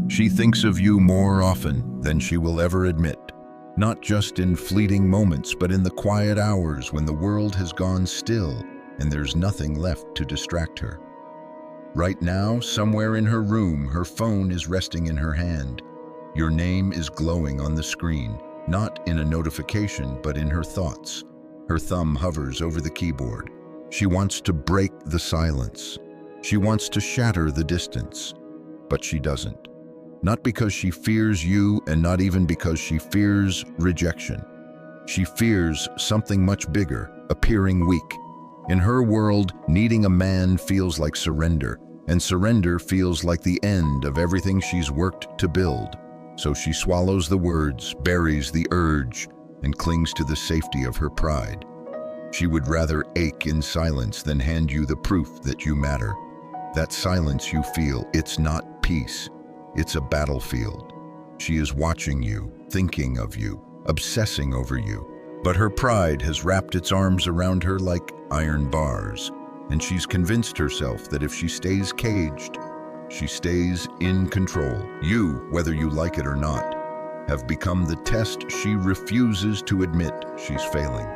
She thinks of you more often than she will ever admit, not just in fleeting moments, but in the quiet hours when the world has gone still and there's nothing left to distract her. Right now, somewhere in her room, her phone is resting in her hand. Your name is glowing on the screen, not in a notification, but in her thoughts. Her thumb hovers over the keyboard. She wants to break the silence. She wants to shatter the distance, but she doesn't. Not because she fears you, and not even because she fears rejection. She fears something much bigger, appearing weak. In her world, needing a man feels like surrender, and surrender feels like the end of everything she's worked to build. So she swallows the words, buries the urge, and clings to the safety of her pride. She would rather ache in silence than hand you the proof that you matter. That silence you feel, it's not peace, it's a battlefield. She is watching you, thinking of you, obsessing over you. But her pride has wrapped its arms around her like iron bars, and she's convinced herself that if she stays caged, she stays in control. You, whether you like it or not, have become the test she refuses to admit she's failing.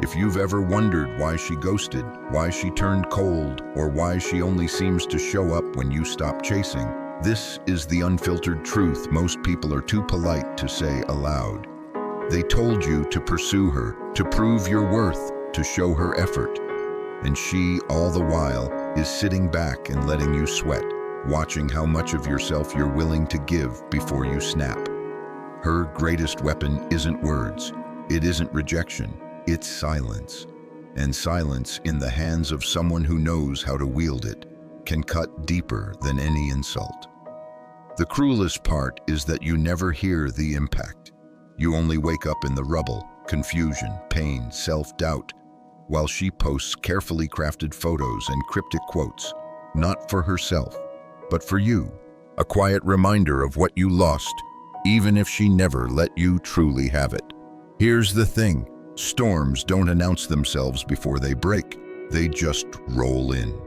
If you've ever wondered why she ghosted, why she turned cold, or why she only seems to show up when you stop chasing, this is the unfiltered truth most people are too polite to say aloud. They told you to pursue her, to prove your worth, to show her effort. And she, all the while, is sitting back and letting you sweat, watching how much of yourself you're willing to give before you snap. Her greatest weapon isn't words, it isn't rejection, it's silence. And silence in the hands of someone who knows how to wield it can cut deeper than any insult. The cruelest part is that you never hear the impact. You only wake up in the rubble, confusion, pain, self-doubt, while she posts carefully crafted photos and cryptic quotes, not for herself, but for you, a quiet reminder of what you lost, even if she never let you truly have it. Here's the thing, storms don't announce themselves before they break, they just roll in.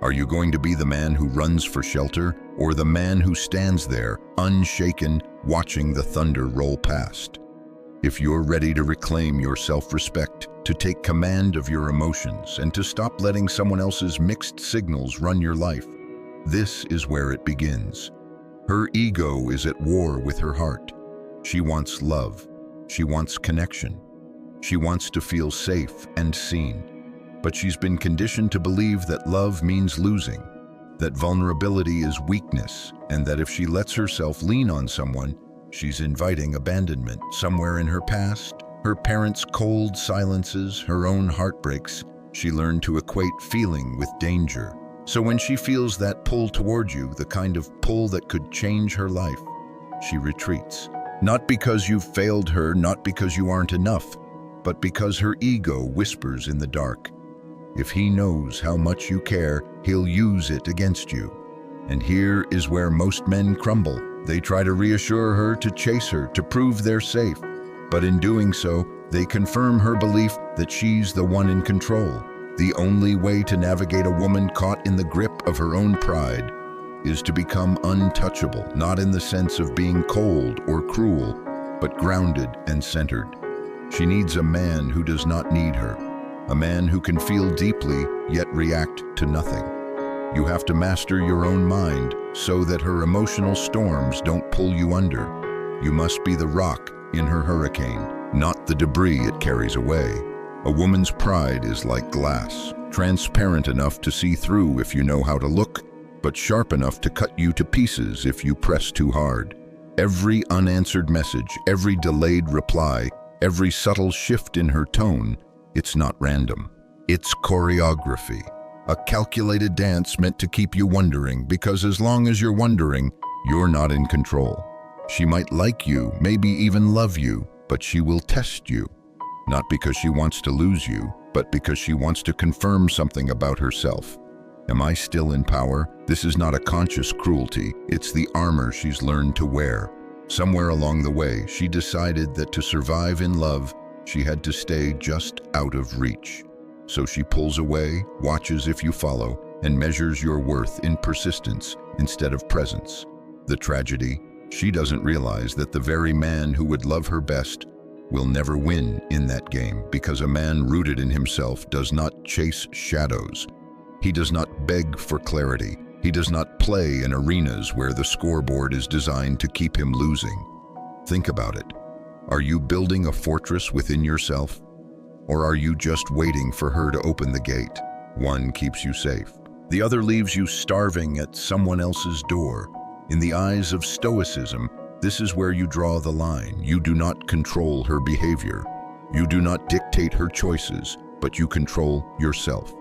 Are you going to be the man who runs for shelter, or the man who stands there, unshaken, watching the thunder roll past? If you're ready to reclaim your self-respect, to take command of your emotions, and to stop letting someone else's mixed signals run your life, this is where it begins. Her ego is at war with her heart. She wants love. She wants connection. She wants to feel safe and seen. But she's been conditioned to believe that love means losing, that vulnerability is weakness, and that if she lets herself lean on someone, she's inviting abandonment. Somewhere in her past, her parents' cold silences, her own heartbreaks, she learned to equate feeling with danger. So when she feels that pull toward you, the kind of pull that could change her life, she retreats. Not because you've failed her, not because you aren't enough, but because her ego whispers in the dark. If he knows how much you care, he'll use it against you. And here is where most men crumble. They try to reassure her, to chase her, to prove they're safe. But in doing so, they confirm her belief that she's the one in control. The only way to navigate a woman caught in the grip of her own pride is to become untouchable, not in the sense of being cold or cruel, but grounded and centered. She needs a man who does not need her, a man who can feel deeply yet react to nothing. You have to master your own mind so that her emotional storms don't pull you under. You must be the rock in her hurricane, not the debris it carries away. A woman's pride is like glass, transparent enough to see through if you know how to look, but sharp enough to cut you to pieces if you press too hard. Every unanswered message, every delayed reply, every subtle shift in her tone, it's not random. It's choreography, a calculated dance meant to keep you wondering, because as long as you're wondering, you're not in control. She might like you, maybe even love you, but she will test you. Not because she wants to lose you, but because she wants to confirm something about herself. Am I still in power? This is not a conscious cruelty, it's the armor she's learned to wear. Somewhere along the way, she decided that to survive in love, she had to stay just out of reach. So she pulls away, watches if you follow, and measures your worth in persistence instead of presence. The tragedy, she doesn't realize that the very man who would love her best will never win in that game, because a man rooted in himself does not chase shadows. He does not beg for clarity. He does not play in arenas where the scoreboard is designed to keep him losing. Think about it. Are you building a fortress within yourself? Or are you just waiting for her to open the gate? One keeps you safe. The other leaves you starving at someone else's door. In the eyes of Stoicism, this is where you draw the line. You do not control her behavior. You do not dictate her choices, but you control yourself.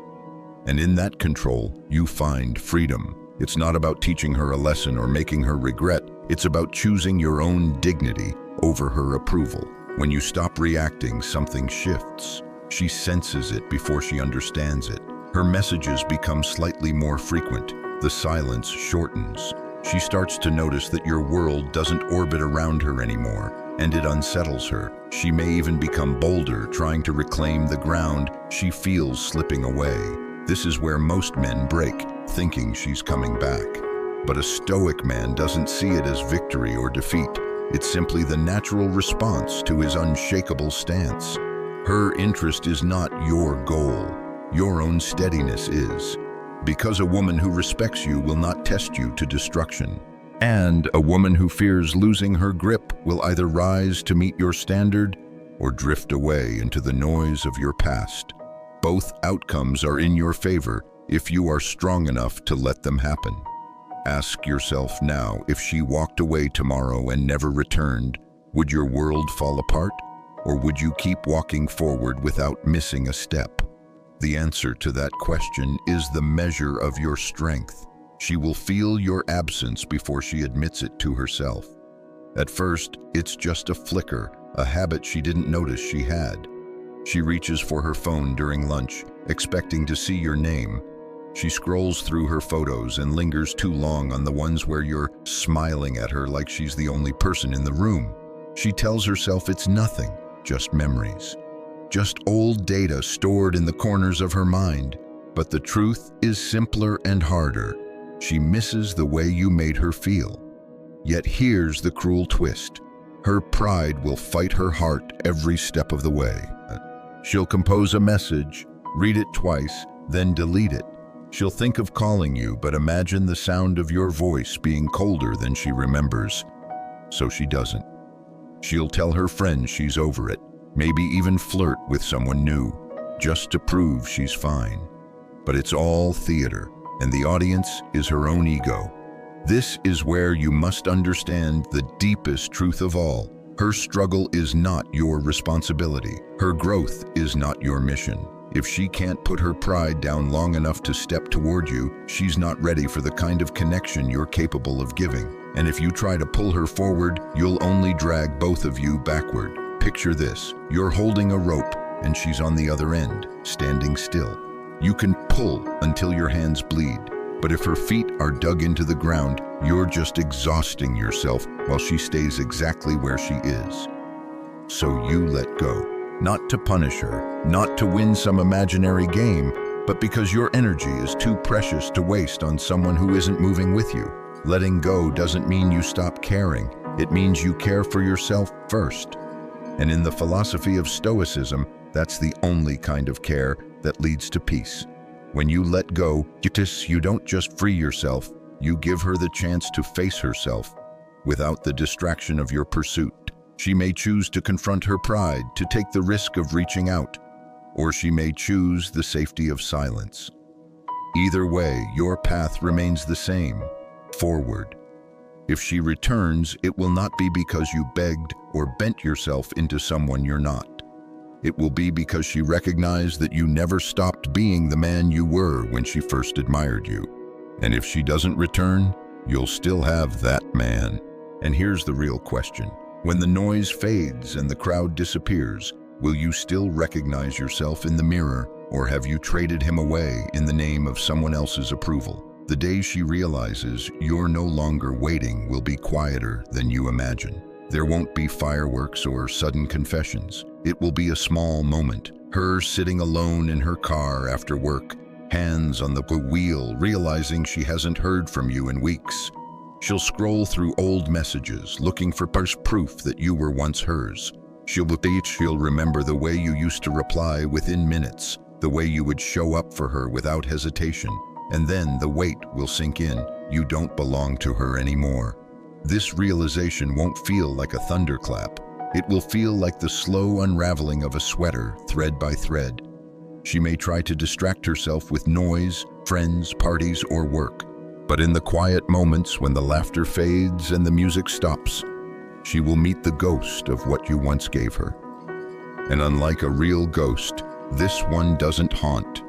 And in that control, you find freedom. It's not about teaching her a lesson or making her regret. It's about choosing your own dignity over her approval. When you stop reacting, something shifts. She senses it before she understands it. Her messages become slightly more frequent. The silence shortens. She starts to notice that your world doesn't orbit around her anymore, and it unsettles her. She may even become bolder, trying to reclaim the ground she feels slipping away. This is where most men break, thinking she's coming back. But a Stoic man doesn't see it as victory or defeat. It's simply the natural response to his unshakable stance. Her interest is not your goal. Your own steadiness is. Because a woman who respects you will not test you to destruction. And a woman who fears losing her grip will either rise to meet your standard or drift away into the noise of your past. Both outcomes are in your favor if you are strong enough to let them happen. Ask yourself now, if she walked away tomorrow and never returned, would your world fall apart? Or would you keep walking forward without missing a step? The answer to that question is the measure of your strength. She will feel your absence before she admits it to herself. At first, it's just a flicker, a habit she didn't notice she had. She reaches for her phone during lunch, expecting to see your name. She scrolls through her photos and lingers too long on the ones where you're smiling at her like she's the only person in the room. She tells herself it's nothing, just memories. Just old data stored in the corners of her mind. But the truth is simpler and harder. She misses the way you made her feel. Yet here's the cruel twist. Her pride will fight her heart every step of the way. She'll compose a message, read it twice, then delete it. She'll think of calling you, but imagine the sound of your voice being colder than she remembers. So she doesn't. She'll tell her friends she's over it, maybe even flirt with someone new, just to prove she's fine. But it's all theater, and the audience is her own ego. This is where you must understand the deepest truth of all. Her struggle is not your responsibility. Her growth is not your mission. If she can't put her pride down long enough to step toward you, she's not ready for the kind of connection you're capable of giving. And if you try to pull her forward, you'll only drag both of you backward. Picture this. You're holding a rope, and she's on the other end, standing still. You can pull until your hands bleed, but if her feet are dug into the ground, you're just exhausting yourself while she stays exactly where she is. So you let go. Not to punish her, not to win some imaginary game, but because your energy is too precious to waste on someone who isn't moving with you. Letting go doesn't mean you stop caring. It means you care for yourself first. And in the philosophy of Stoicism, that's the only kind of care that leads to peace. When you let go, you don't just free yourself, you give her the chance to face herself without the distraction of your pursuit. She may choose to confront her pride, to take the risk of reaching out, or she may choose the safety of silence. Either way, your path remains the same, forward. If she returns, it will not be because you begged or bent yourself into someone you're not. It will be because she recognized that you never stopped being the man you were when she first admired you. And if she doesn't return, you'll still have that man. And here's the real question. When the noise fades and the crowd disappears, will you still recognize yourself in the mirror, or have you traded him away in the name of someone else's approval? The day she realizes you're no longer waiting will be quieter than you imagine. There won't be fireworks or sudden confessions. It will be a small moment, her sitting alone in her car after work, hands on the wheel, realizing she hasn't heard from you in weeks. She'll scroll through old messages, looking for proof that you were once hers. She'll remember the way you used to reply within minutes, the way you would show up for her without hesitation, and then the weight will sink in. You don't belong to her anymore. This realization won't feel like a thunderclap. It will feel like the slow unraveling of a sweater, thread by thread. She may try to distract herself with noise, friends, parties, or work. But in the quiet moments when the laughter fades and the music stops, she will meet the ghost of what you once gave her. And unlike a real ghost, this one doesn't haunt,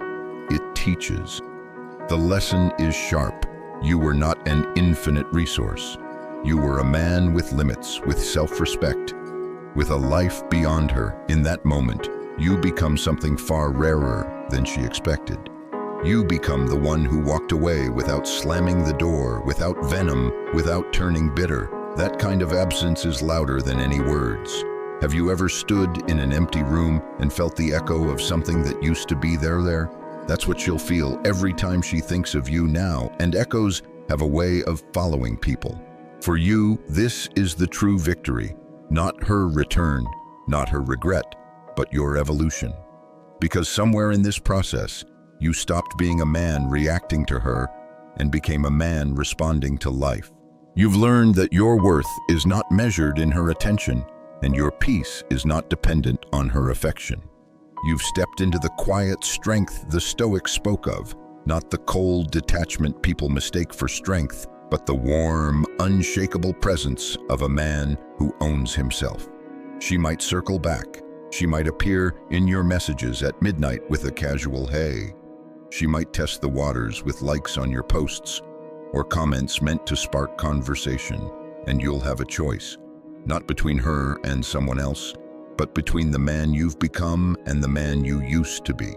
it teaches. The lesson is sharp. You were not an infinite resource. You were a man with limits, with self-respect, with a life beyond her. In that moment, you become something far rarer than she expected. You become the one who walked away without slamming the door, without venom, without turning bitter. That kind of absence is louder than any words. Have you ever stood in an empty room and felt the echo of something that used to be there? That's what she'll feel every time she thinks of you now, and echoes have a way of following people. For you, this is the true victory, not her return, not her regret, but your evolution. Because somewhere in this process, you stopped being a man reacting to her and became a man responding to life. You've learned that your worth is not measured in her attention, and your peace is not dependent on her affection. You've stepped into the quiet strength the Stoics spoke of, not the cold detachment people mistake for strength, but the warm, unshakable presence of a man who owns himself. She might circle back. She might appear in your messages at midnight with a casual "hey." She might test the waters with likes on your posts or comments meant to spark conversation, and you'll have a choice, not between her and someone else, but between the man you've become and the man you used to be.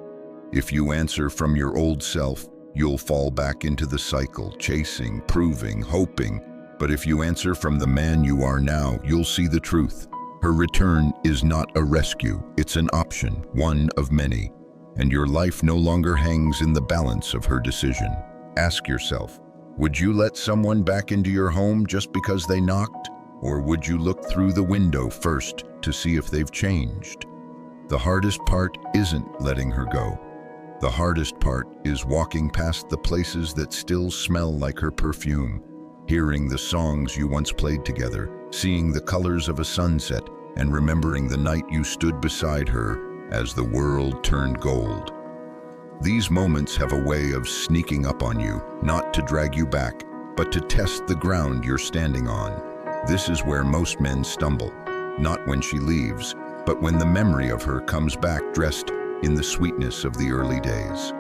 If you answer from your old self, you'll fall back into the cycle, chasing, proving, hoping. But if you answer from the man you are now, you'll see the truth. Her return is not a rescue, it's an option, one of many. And your life no longer hangs in the balance of her decision. Ask yourself, would you let someone back into your home just because they knocked? Or would you look through the window first to see if they've changed? The hardest part isn't letting her go. The hardest part is walking past the places that still smell like her perfume, hearing the songs you once played together, seeing the colors of a sunset, and remembering the night you stood beside her as the world turned gold. These moments have a way of sneaking up on you, not to drag you back, but to test the ground you're standing on. This is where most men stumble, not when she leaves, but when the memory of her comes back dressed in the sweetness of the early days.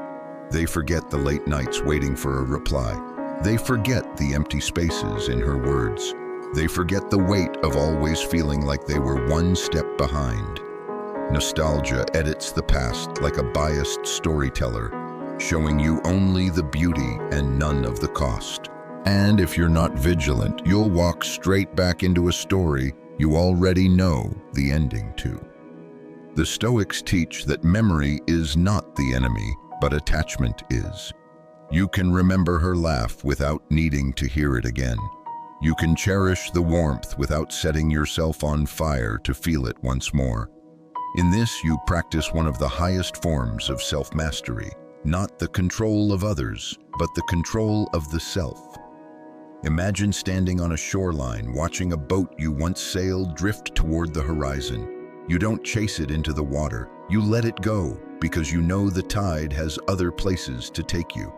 They forget the late nights waiting for a reply. They forget the empty spaces in her words. They forget the weight of always feeling like they were one step behind. Nostalgia edits the past like a biased storyteller, showing you only the beauty and none of the cost. And if you're not vigilant, you'll walk straight back into a story you already know the ending to. The Stoics teach that memory is not the enemy, but attachment is. You can remember her laugh without needing to hear it again. You can cherish the warmth without setting yourself on fire to feel it once more. In this, you practice one of the highest forms of self-mastery, not the control of others, but the control of the self. Imagine standing on a shoreline, watching a boat you once sailed drift toward the horizon. You don't chase it into the water, you let it go, because you know the tide has other places to take you.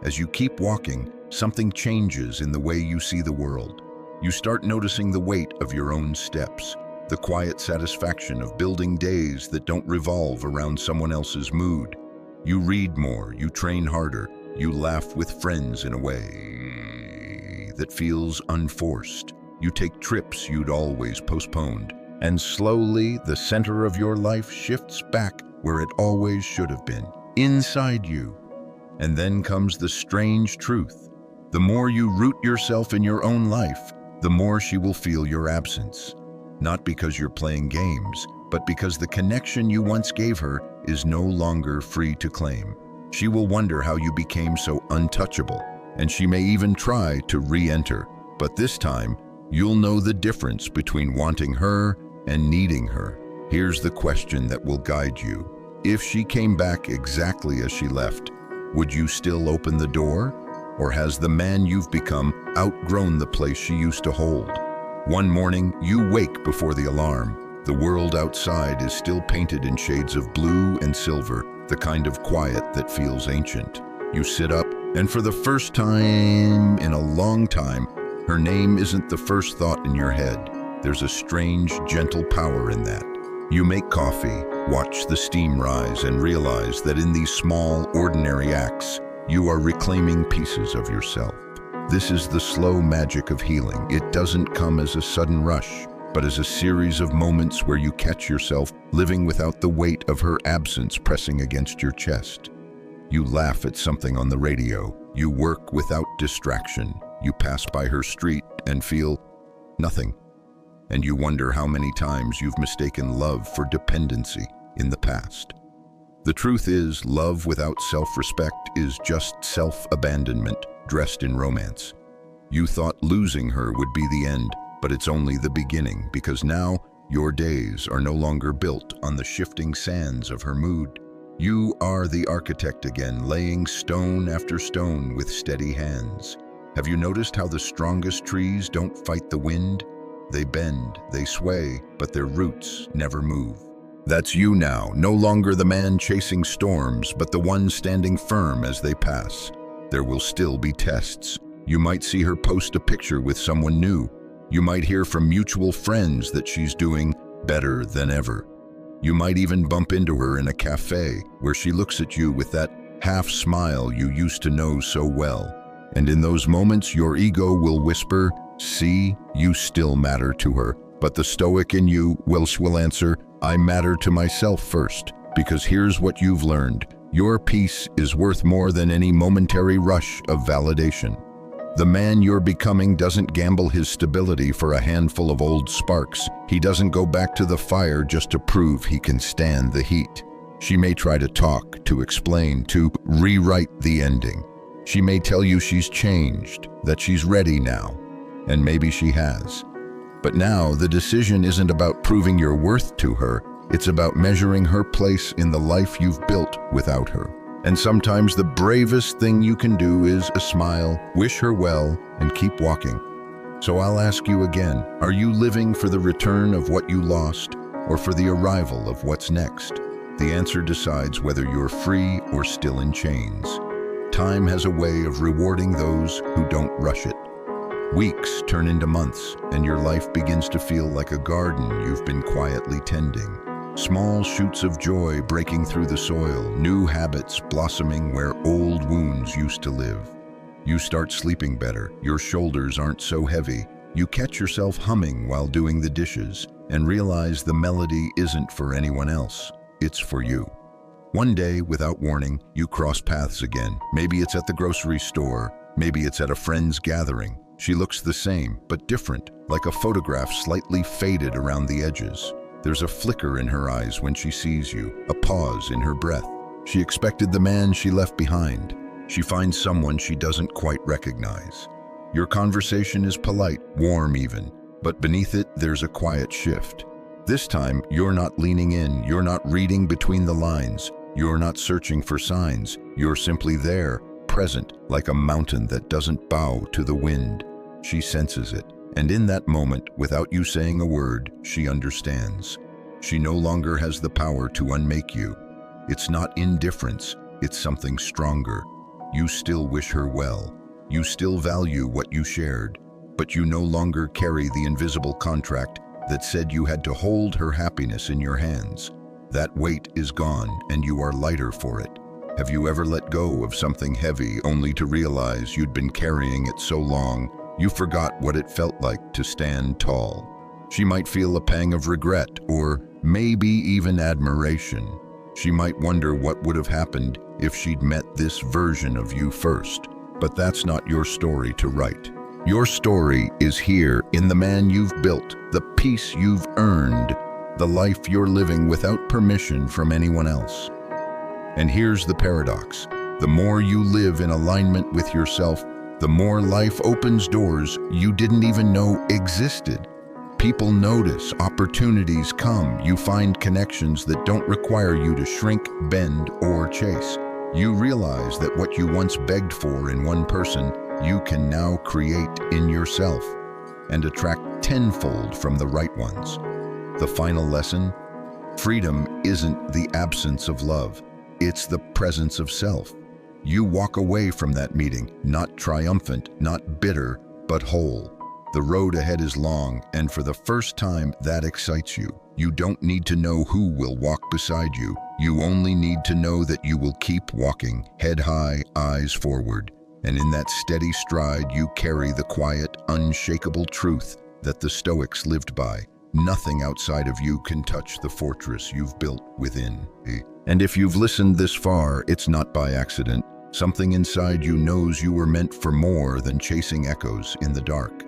As you keep walking, something changes in the way you see the world. You start noticing the weight of your own steps, the quiet satisfaction of building days that don't revolve around someone else's mood. You read more, you train harder, you laugh with friends in a way that feels unforced. You take trips you'd always postponed, and slowly the center of your life shifts back where it always should have been, inside you. And then comes the strange truth. The more you root yourself in your own life, the more she will feel your absence. Not because you're playing games, but because the connection you once gave her is no longer free to claim. She will wonder how you became so untouchable, and she may even try to re-enter, But this time, you'll know the difference between wanting her and needing her. Here's the question that will guide you. If she came back exactly as she left, would you still open the door? Or has the man you've become outgrown the place she used to hold? One morning, you wake before the alarm. The world outside is still painted in shades of blue and silver, the kind of quiet that feels ancient. You sit up, and for the first time in a long time, her name isn't the first thought in your head. There's a strange, gentle power in that. You make coffee, watch the steam rise, and realize that in these small, ordinary acts, you are reclaiming pieces of yourself. This is the slow magic of healing. It doesn't come as a sudden rush, but as a series of moments where you catch yourself living without the weight of her absence pressing against your chest. You laugh at something on the radio. You work without distraction. You pass by her street and feel nothing. And you wonder how many times you've mistaken love for dependency in the past. The truth is, love without self-respect is just self-abandonment dressed in romance. You thought losing her would be the end, but it's only the beginning, because now your days are no longer built on the shifting sands of her mood. You are the architect again, laying stone after stone with steady hands. Have you noticed how the strongest trees don't fight the wind? They bend, they sway, but their roots never move. That's you now, no longer the man chasing storms, but the one standing firm as they pass. There will still be tests. You might see her post a picture with someone new. You might hear from mutual friends that she's doing better than ever. You might even bump into her in a cafe where she looks at you with that half smile you used to know so well. And in those moments, your ego will whisper, "See, you still matter to her." But the Stoic in you will answer, "I matter to myself first," because here's what you've learned. Your peace is worth more than any momentary rush of validation. The man you're becoming doesn't gamble his stability for a handful of old sparks. He doesn't go back to the fire just to prove he can stand the heat. She may try to talk, to explain, to rewrite the ending. She may tell you she's changed, that she's ready now, and maybe she has. But now the decision isn't about proving your worth to her, it's about measuring her place in the life you've built without her. And sometimes the bravest thing you can do is a smile, wish her well, and keep walking. So I'll ask you again, are you living for the return of what you lost, or for the arrival of what's next? The answer decides whether you're free or still in chains. Time has a way of rewarding those who don't rush it. Weeks turn into months, and your life begins to feel like a garden you've been quietly tending. Small shoots of joy breaking through the soil, new habits blossoming where old wounds used to live. You start sleeping better, your shoulders aren't so heavy. You catch yourself humming while doing the dishes, and realize the melody isn't for anyone else, it's for you. One day, without warning, you cross paths again. Maybe it's at the grocery store, maybe it's at a friend's gathering. She looks the same, but different, like a photograph slightly faded around the edges. There's a flicker in her eyes when she sees you, a pause in her breath. She expected the man she left behind. She finds someone she doesn't quite recognize. Your conversation is polite, warm even, but beneath it, there's a quiet shift. This time, you're not leaning in, you're not reading between the lines, you're not searching for signs, you're simply there, present, like a mountain that doesn't bow to the wind. She senses it, and in that moment, without you saying a word, she understands. She no longer has the power to unmake you. It's not indifference, it's something stronger. You still wish her well. You still value what you shared, but you no longer carry the invisible contract that said you had to hold her happiness in your hands. That weight is gone, and you are lighter for it. Have you ever let go of something heavy only to realize you'd been carrying it so long, you forgot what it felt like to stand tall? She might feel a pang of regret, or maybe even admiration. She might wonder what would have happened if she'd met this version of you first. But that's not your story to write. Your story is here in the man you've built, the peace you've earned, the life you're living without permission from anyone else. And here's the paradox. The more you live in alignment with yourself, the more life opens doors you didn't even know existed. People notice, opportunities come, you find connections that don't require you to shrink, bend, or chase. You realize that what you once begged for in one person, you can now create in yourself and attract tenfold from the right ones. The final lesson? Freedom isn't the absence of love, it's the presence of self. You walk away from that meeting, not triumphant, not bitter, but whole. The road ahead is long, and for the first time, that excites you. You don't need to know who will walk beside you. You only need to know that you will keep walking, head high, eyes forward. And in that steady stride, you carry the quiet, unshakable truth that the Stoics lived by. Nothing outside of you can touch the fortress you've built within. And if you've listened this far, it's not by accident. Something inside you knows you were meant for more than chasing echoes in the dark.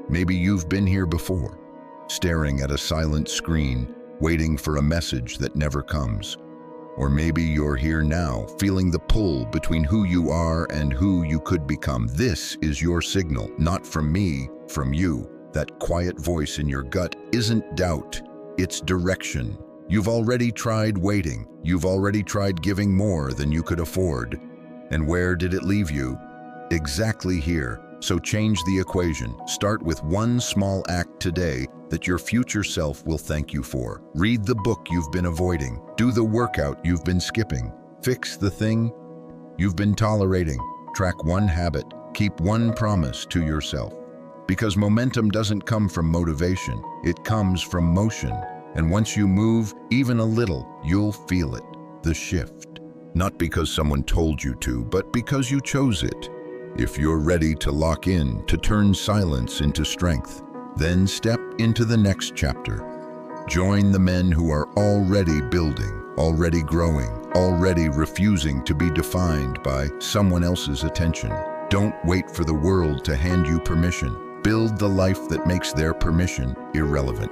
Maybe you've been here before, staring at a silent screen, waiting for a message that never comes. Or maybe you're here now, feeling the pull between who you are and who you could become. This is your signal, not from me, from you. That quiet voice in your gut isn't doubt, it's direction. You've already tried waiting. You've already tried giving more than you could afford. And where did it leave you? Exactly here. So change the equation. Start with one small act today that your future self will thank you for. Read the book you've been avoiding. Do the workout you've been skipping. Fix the thing you've been tolerating. Track one habit. Keep one promise to yourself. Because momentum doesn't come from motivation, it comes from motion. And once you move, even a little, you'll feel it, the shift. Not because someone told you to, but because you chose it. If you're ready to lock in, to turn silence into strength, then step into the next chapter. Join the men who are already building, already growing, already refusing to be defined by someone else's attention. Don't wait for the world to hand you permission. Build the life that makes their permission irrelevant.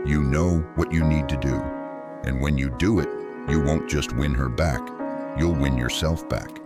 You know what you need to do. And when you do it, you won't just win her back, you'll win yourself back.